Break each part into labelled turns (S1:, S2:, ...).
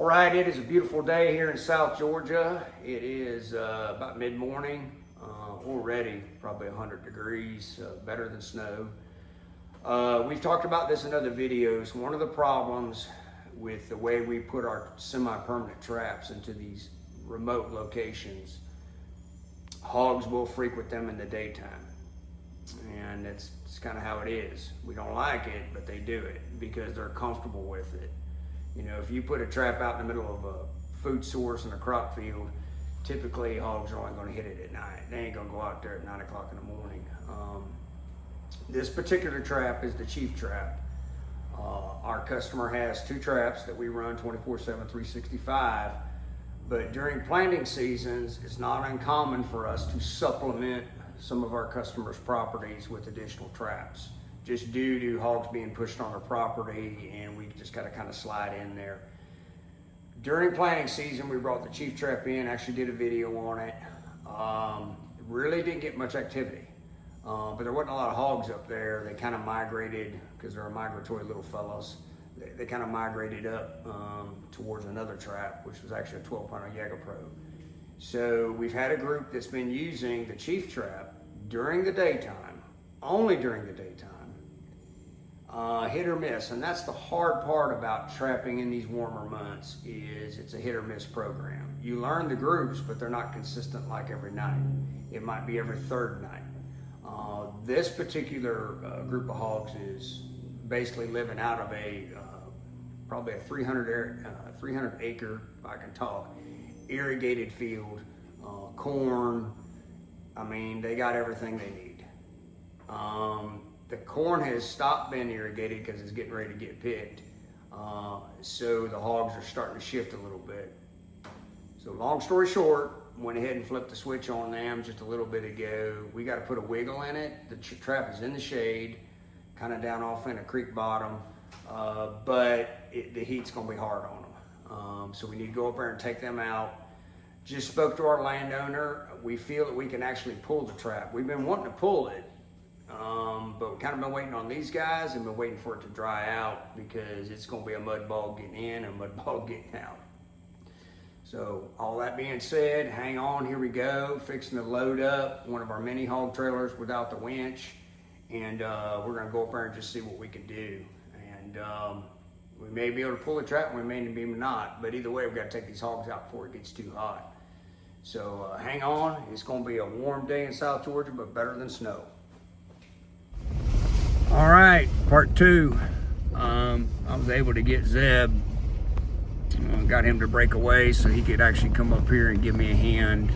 S1: All right, it is a beautiful day here in South Georgia. It is about mid-morning, already probably 100 degrees, better than snow. We've talked about this in other videos. One of the problems with the way we put our semi-permanent traps into these remote locations, hogs will frequent them in the daytime. And it's kind of how it is. We don't like it, but they do it because they're comfortable with it. You know, if you put a trap out in the middle of a food source in a crop field, typically hogs are only going to hit it at night. They ain't going to go out there at 9 o'clock in the morning. This particular trap is the Chief trap. Our customer has two traps that we run 24/7, 365. But during planting seasons, it's not uncommon for us to supplement some of our customers' properties with additional traps, just due to hogs being pushed on our property, and we just got to kind of slide in there. During planting season, we brought the Chief trap in, actually did a video on it. Really didn't get much activity, but there wasn't a lot of hogs up there. They kind of migrated, because they're migratory little fellows. They kind of migrated up towards another trap, which was actually a 12-pounder Jägerpro. So we've had a group that's been using the Chief trap during the daytime, only during the daytime, hit or miss. And that's the hard part about trapping in these warmer months, is it's a hit or miss program. You learn the groups, but they're not consistent like every night. It might be every third night. This particular group of hogs is basically living out of a probably a 300 acre, if I can talk, irrigated field, corn. I mean, they got everything they need. The corn has stopped being irrigated because it's getting ready to get picked. So the hogs are starting to shift a little bit. So long story short, went ahead and flipped the switch on them just a little bit ago. We got to put a wiggle in it. The trap is in the shade, kind of down off in a creek bottom, but the heat's going to be hard on them. So we need to go up there and take them out. Just spoke to our landowner. We feel that we can actually pull the trap. We've been wanting to pull it, but we've kind of been waiting on these guys and been waiting for it to dry out, because it's going to be a mud bog getting in and a mud bog getting out. So all that being said, hang on, here we go. Fixing to load up one of our mini hog trailers without the winch, and we're going to go up there and just see what we can do. And we may be able to pull the trap, we may be not, but either way, we've got to take these hogs out before it gets too hot. So hang on, it's going to be a warm day in South Georgia, but better than snow. All right, part two. I was able to get Zeb, got him to break away so he could actually come up here and give me a hand,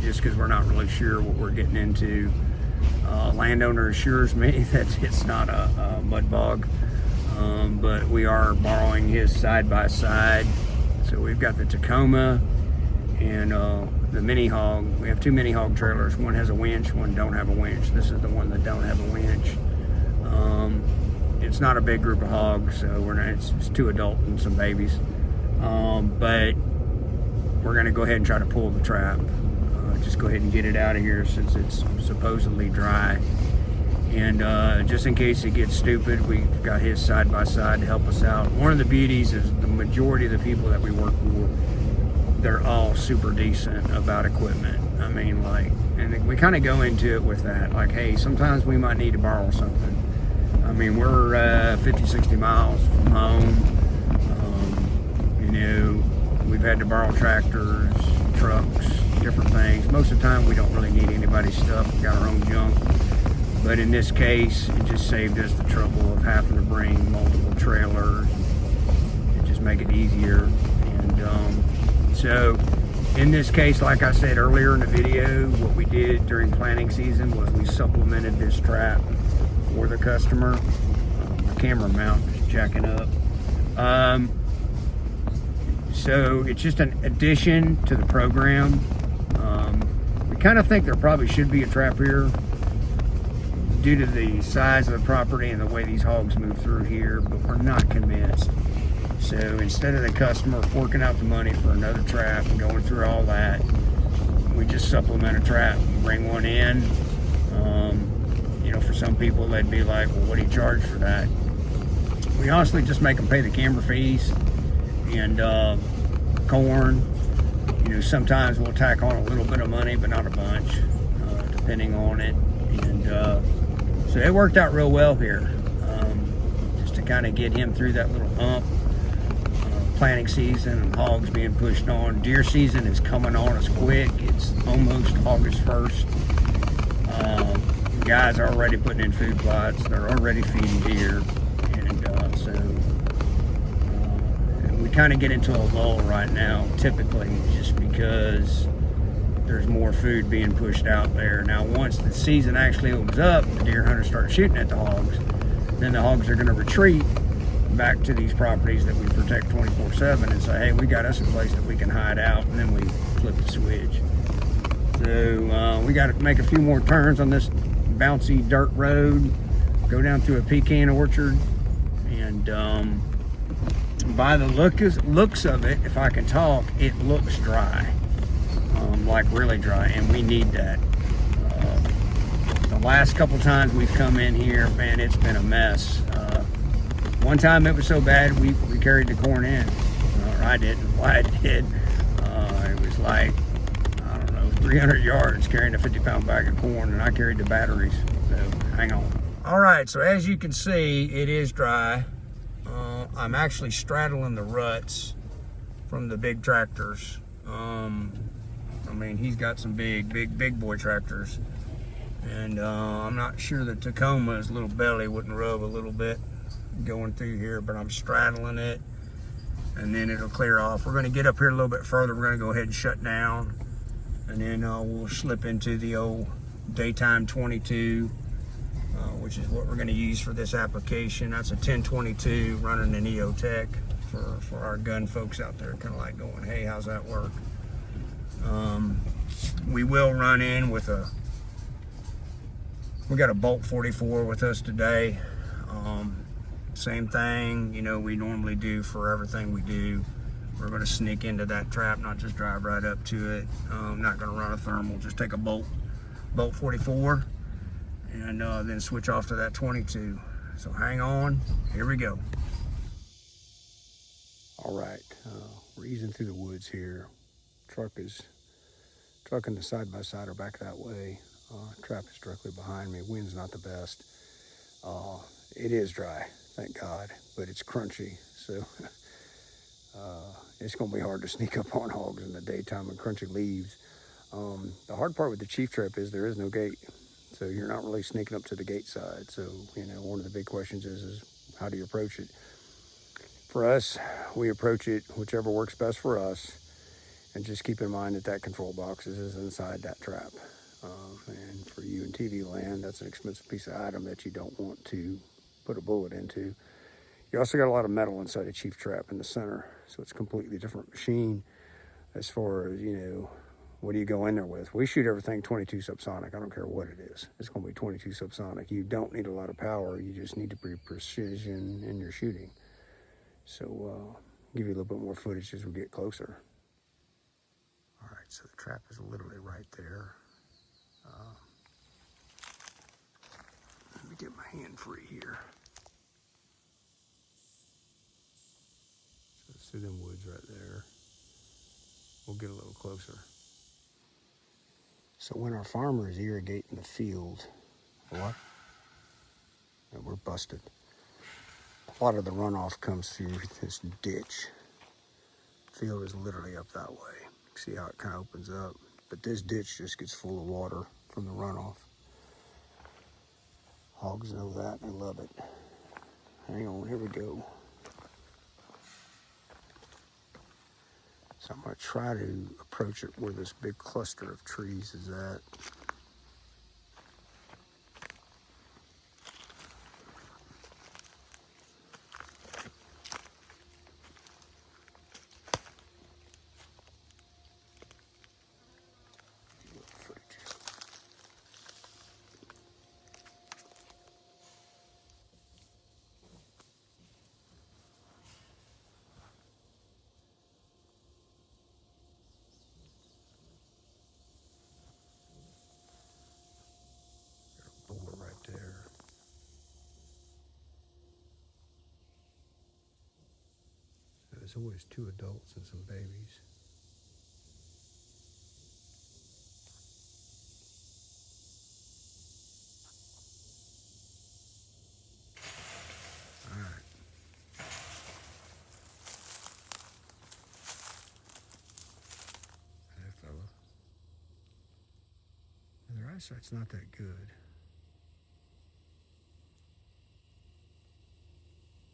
S1: just because we're not really sure what we're getting into. Landowner assures me that it's not a mud bog, but we are borrowing his side-by-side. So we've got the Tacoma and the mini hog. We have two mini hog trailers. One has a winch, one don't have a winch. This is the one that don't have a winch. It's not a big group of hogs, so we're not, it's two adults and some babies. But we're gonna go ahead and try to pull the trap. Just go ahead and get it out of here since it's supposedly dry. And just in case it gets stupid, we've got his side-by-side to help us out. One of the beauties is the majority of the people that we work for, they're all super decent about equipment. I mean, like, and we kind of go into it with that, like, hey, sometimes we might need to borrow something. I mean, we're 50, 60 miles from home. You know, we've had to borrow tractors, trucks, different things. Most of the time, we don't really need anybody's stuff. We got our own junk. But in this case, it just saved us the trouble of having to bring multiple trailers and just make it easier. And so in this case, like I said earlier in the video, what we did during planting season was we supplemented this trap for the customer. My camera mount is jacking up. So it's just an addition to the program. We kind of think there probably should be a trap here due to the size of the property and the way these hogs move through here, but we're not convinced. So instead of the customer forking out the money for another trap and going through all that, we just supplement a trap and bring one in. You know, for some people, they'd be like, well, what do you charge for that? We honestly just make them pay the camera fees, and corn. You know, sometimes we'll tack on a little bit of money, but not a bunch, depending on it. And so it worked out real well here, just to kind of get him through that little hump. Planting season and hogs being pushed on. Deer season is coming on us quick. It's almost August 1st. Guys are already putting in food plots. They're already feeding deer. And so we kind of get into a lull right now, typically, just because there's more food being pushed out there. Now, once the season actually opens up, the deer hunters start shooting at the hogs, then the hogs are going to retreat back to these properties that we protect 24/7 and say, hey, we got us a place that we can hide out, and then we flip the switch. So we got to make a few more turns on this bouncy dirt road, go down through a pecan orchard, and by the looks of it, if I can talk, it looks dry, like really dry, and we need that. The last couple times we've come in here, man, it's been a mess. One time it was so bad we carried the corn in, or I didn't. Why I did. It was like, I don't know, 300 yards carrying a 50-pound bag of corn, and I carried the batteries. So hang on. All right, so as you can see, it is dry. I'm actually straddling the ruts from the big tractors. I mean, he's got some big boy tractors, and I'm not sure that Tacoma's little belly wouldn't rub a little bit going through here, but I'm straddling it, and then it'll clear off. We're going to get up here a little bit further. We're going to go ahead and shut down, and then we'll slip into the old Daytime 22, which is what we're going to use for this application. That's a 1022 running an EOTech for our gun folks out there, kind of like going, hey, how's that work? We will run in with we got a Bolt 44 with us today. Same thing, you know, we normally do for everything we do. We're going to sneak into that trap, not just drive right up to it. Not going to run a thermal, just take a Bolt 44, and then switch off to that 22. So hang on, here we go. All right, we're easing through the woods here. Truck and the side-by-side are back that way. Trap is directly behind me. Wind's not the best. It is dry, thank God, but it's crunchy, so it's going to be hard to sneak up on hogs in the daytime with crunchy leaves. The hard part with the Chief Trap is there is no gate, so you're not really sneaking up to the gate side. So, you know, one of the big questions is how do you approach it? For us, we approach it whichever works best for us, and just keep in mind that that control box is inside that trap. And for you in TV land, that's an expensive piece of item that you don't want to put a bullet into. You also got a lot of metal inside a Chief Trap in the center, so it's a completely different machine as far as, you know, what do you go in there with? We shoot everything 22 subsonic. I don't care what it is. It's going to be 22 subsonic. You don't need a lot of power. You just need to be precision in your shooting. So I'll give you a little bit more footage as we get closer. All right, so the trap is literally right there. Let me get my hand free here. So it's through them woods right there. We'll get a little closer. So when our farmer is irrigating the field, what? Yeah, we're busted. A lot of the runoff comes through this ditch. Field is literally up that way. See how it kind of opens up. But this ditch just gets full of water from the runoff. Hogs know that and love it. Hang on, here we go. So I'm going to try to approach it where this big cluster of trees is at.
S2: there's always 2 adults and some babies. All right. Hey, fella. Their eyesight's not that good.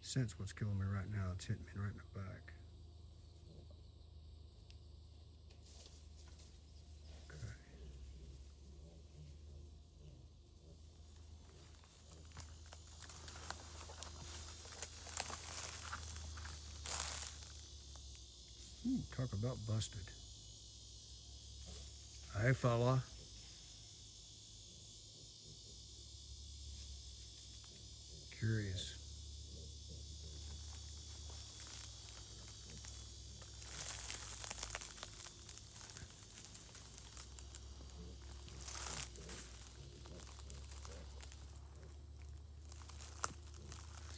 S2: Sense what's killing me right now. It's hitting me right in the back. Okay. Talk about busted. Hey, fella. Curious.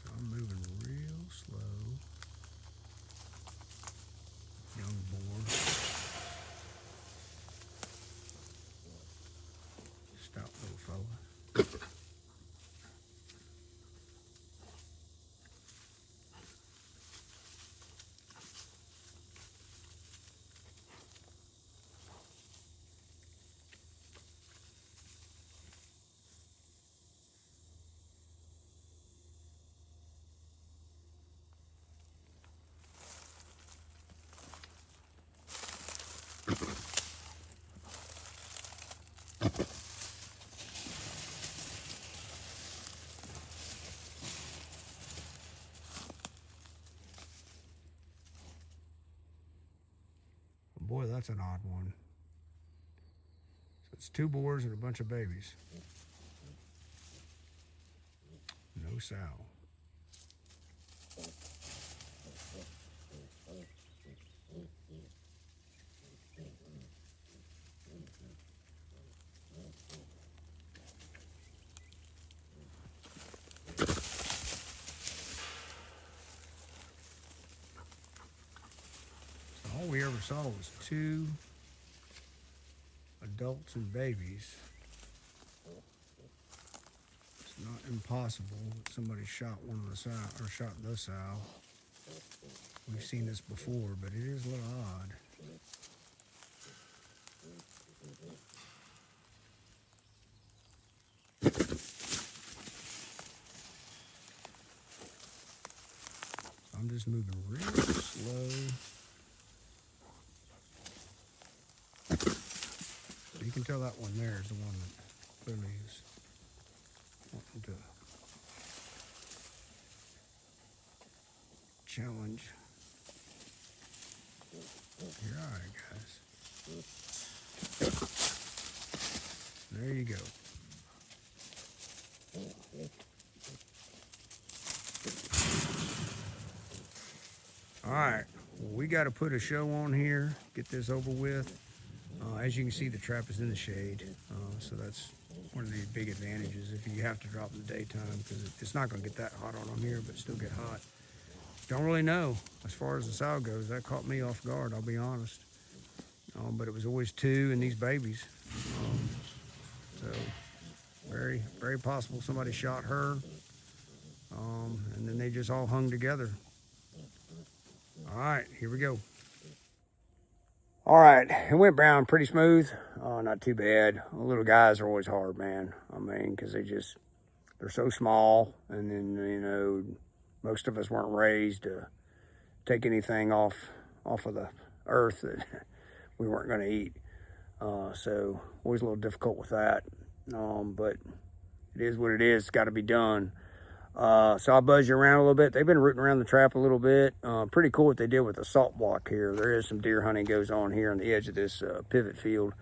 S2: So I'm moving real slow. Young boar. Stout little fella. Boy, that's an odd one. So it's 2 boars and a bunch of babies. No sow. So all we ever saw was 2 adults and babies. It's not impossible that somebody shot one of the sow or shot the sow. We've seen this before, but it is a little odd. I'm just moving real slow. So you can tell that one there is the one that clearly is wanting to challenge. You're all right, guys. There you go. All right, well, we got to put a show on here, get this over with. As you can see, the trap is in the shade, so that's one of the big advantages if you have to drop in the daytime, because it's not going to get that hot on them here, but still get hot. Don't really know as far as the sow goes. That caught me off guard, I'll be honest. But it was always 2 and these babies. So very, very possible somebody shot her, and then they just all hung together. All right, here we go. All right, it went brown pretty smooth. Not too bad. Little guys are always hard, man. I mean, because they're so small, and then, you know, most of us weren't raised to take anything off of the earth that we weren't going to eat. So always a little difficult with that. But it is what it is. It's got to be done. So I'll buzz you around a little bit. They've been rooting around the trap a little bit. Pretty cool what they did with the salt block here. There is some deer hunting goes on here on the edge of this pivot field.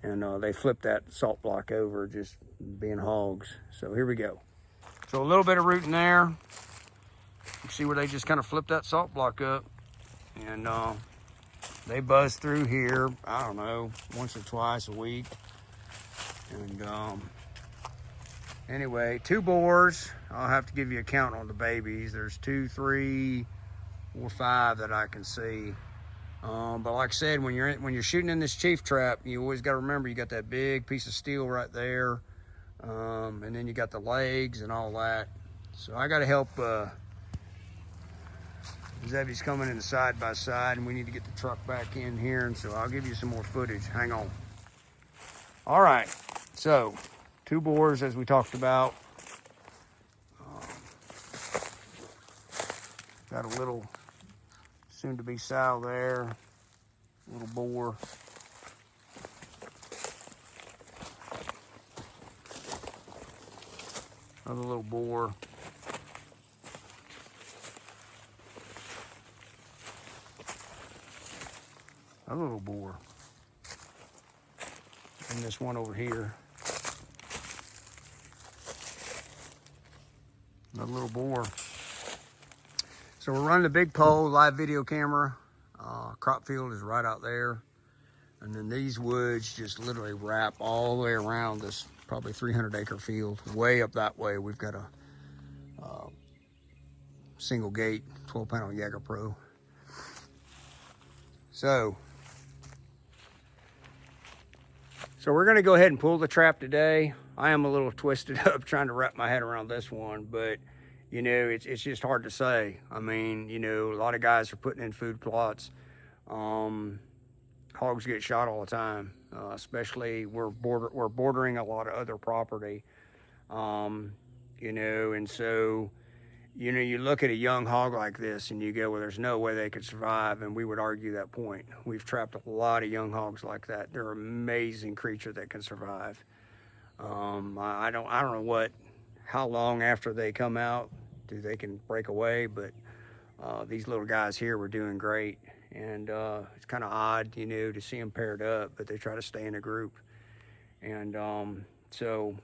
S2: And they flipped that salt block over, just being hogs. So here we go. So a little bit of rooting there. You see where they just kind of flipped that salt block up. And they buzz through here, I don't know, once or twice a week. And anyway, 2 boars. I'll have to give you a count on the babies. There's 2, 3, or 5 that I can see. But like I said, when you're shooting in this chief trap, you always got to remember you got that big piece of steel right there, and then you got the legs and all that. So I got to help. Zebby's coming in side by side, and we need to get the truck back in here, and so I'll give you some more footage. Hang on. All right, so 2 bores as we talked about. Got a little soon-to-be sow there, little boar. Another little boar. A little boar. And this one over here. Another little boar. So we're running the big pole, live video camera. Crop field is right out there. And then these woods just literally wrap all the way around this probably 300 acre field. Way up that way, we've got a single gate 12 panel Jaeger Pro. So we're gonna go ahead and pull the trap today. I am a little twisted up trying to wrap my head around this one, but you know, it's just hard to say. I mean, you know, a lot of guys are putting in food plots. Hogs get shot all the time, especially we're bordering a lot of other property, you know, and so, you know, you look at a young hog like this and you go, well, there's no way they could survive, and we would argue that point. We've trapped a lot of young hogs like that. They're an amazing creature that can survive. I don't know how long after they come out they can break away, but these little guys here were doing great, and it's kind of odd, you know, to see them paired up, but they try to stay in a group, and so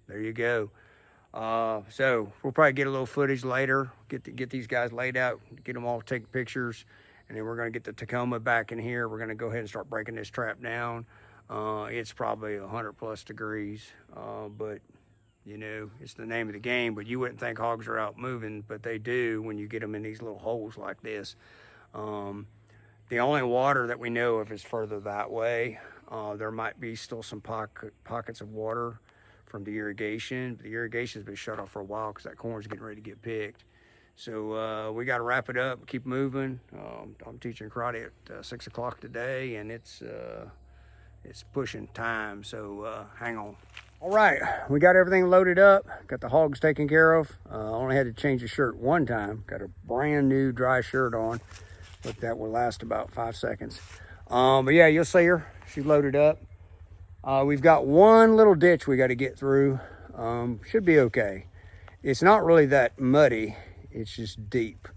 S2: there you go. So we'll probably get a little footage later, get these guys laid out, get them all taking pictures, and then we're going to get the Tacoma back in here. We're going to go ahead and start breaking this trap down. It's probably 100+ degrees, but you know, it's the name of the game. But you wouldn't think hogs are out moving, but they do when you get them in these little holes like this. The only water that we know of is further that way. There might be still some pockets of water from the irrigation. The irrigation's been shut off for a while because that corn's getting ready to get picked. So we got to wrap it up, keep moving. I'm teaching karate at 6 o'clock today, and it's pushing time, so hang on. All right, we got everything loaded up, got the hogs taken care of. Only had to change the shirt one time. Got a brand new dry shirt on, but that will last about 5 seconds. But yeah, you'll see her, she's loaded up. We've got one little ditch we got to get through. Should be okay. It's not really that muddy, it's just deep.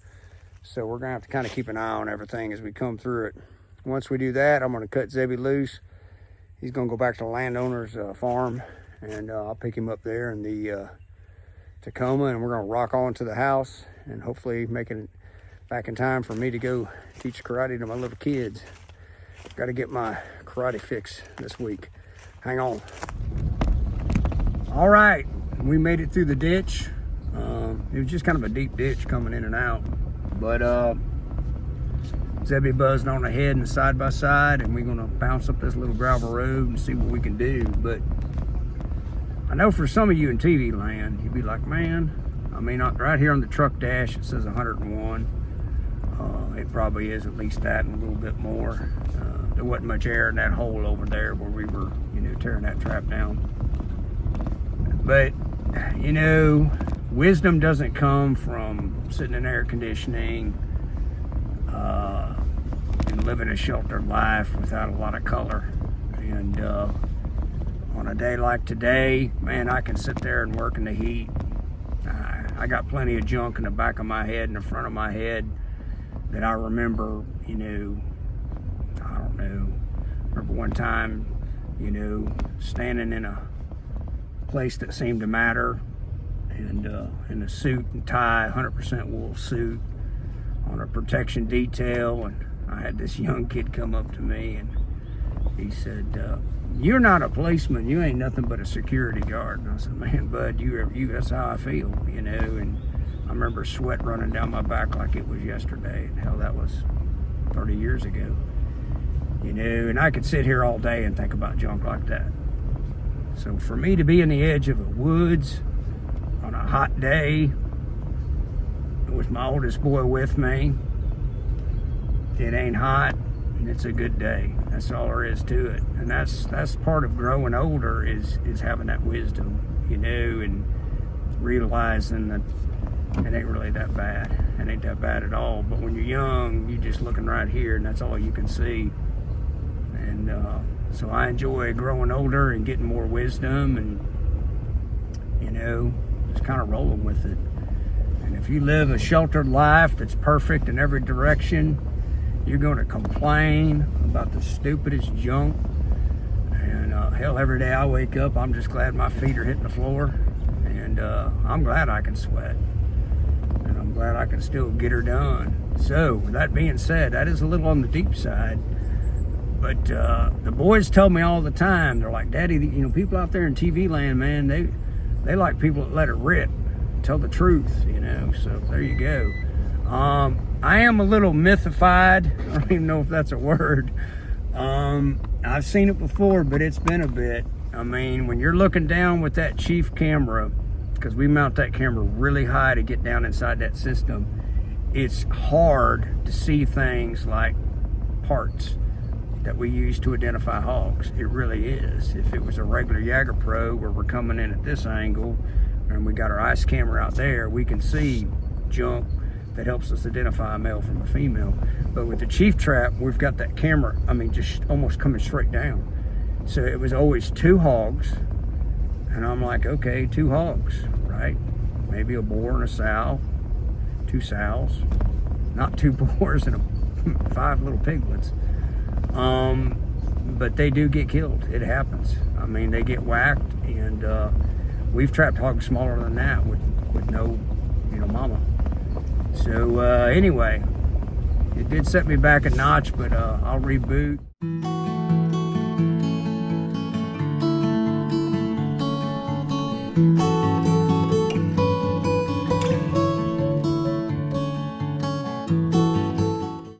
S2: So we're gonna have to kind of keep an eye on everything as we come through it. Once we do that, I'm gonna cut Zebby loose. He's gonna go back to the landowner's farm, and I'll pick him up there in the Tacoma, and we're gonna rock on to the house and hopefully make it back in time for me to go teach karate to my little kids. Got to get my karate fix this week. Hang on. All right, we made it through the ditch. It was just kind of a deep ditch coming in and out, but Zebby buzzed on ahead and side by side, and we're gonna bounce up this little gravel road and see what we can do. But I know for some of you in TV land, you'd be like, man, I mean, right here on the truck dash, it says 101. It probably is at least that and a little bit more. There wasn't much air in that hole over there where we were, you know, tearing that trap down. But, you know, wisdom doesn't come from sitting in air conditioning and living a sheltered life without a lot of color. And on a day like today, man, I can sit there and work in the heat. I got plenty of junk in the back of my head and the front of my head that I remember, you know, I don't know. Remember one time, you know, standing in a place that seemed to matter, and in a suit and tie, 100% wool suit, on a protection detail, and I had this young kid come up to me and he said, "You're not a policeman, you ain't nothing but a security guard." And I said, "Man, bud, you that's how I feel, you know." And I remember sweat running down my back like it was yesterday. Hell, that was 30 years ago. You know, and I could sit here all day and think about junk like that. So for me to be in the edge of the woods on a hot day with my oldest boy with me, it ain't hot and it's a good day. That's all there is to it. And that's part of growing older is having that wisdom, you know, and realizing that it ain't really that bad. It ain't that bad at all. But when you're young, you're just looking right here and that's all you can see. And so I enjoy growing older and getting more wisdom and, you know, just kind of rolling with it. And if you live a sheltered life that's perfect in every direction, you're going to complain about the stupidest junk. And hell, every day I wake up, I'm just glad my feet are hitting the floor. And I'm glad I can sweat. And I'm glad I can still get her done. So, with that being said, that is a little on the deep side. But the boys tell me all the time, they're like, Daddy, you know, people out there in TV land, man, they like people that let it rip, tell the truth, you know. So there you go. I am a little mythified. I don't even know if that's a word. I've seen it before, but it's been a bit. I mean, when you're looking down with that Chief camera, because we mount that camera really high to get down inside that system, it's hard to see things like parts that we use to identify hogs. It really is. If it was a regular Jagger Pro where we're coming in at this angle and we got our ice camera out there, we can see junk that helps us identify a male from a female. But with the Chief trap, we've got that camera, I mean, just almost coming straight down. So it was always 2 hogs, and I'm like, okay, 2 hogs, right? Maybe a boar and a sow, 2 sows, not 2 boars and 5 little piglets. But they do get killed. It happens. I mean, they get whacked, and we've trapped hogs smaller than that with no, you know, mama. So anyway, it did set me back a notch, but I'll reboot.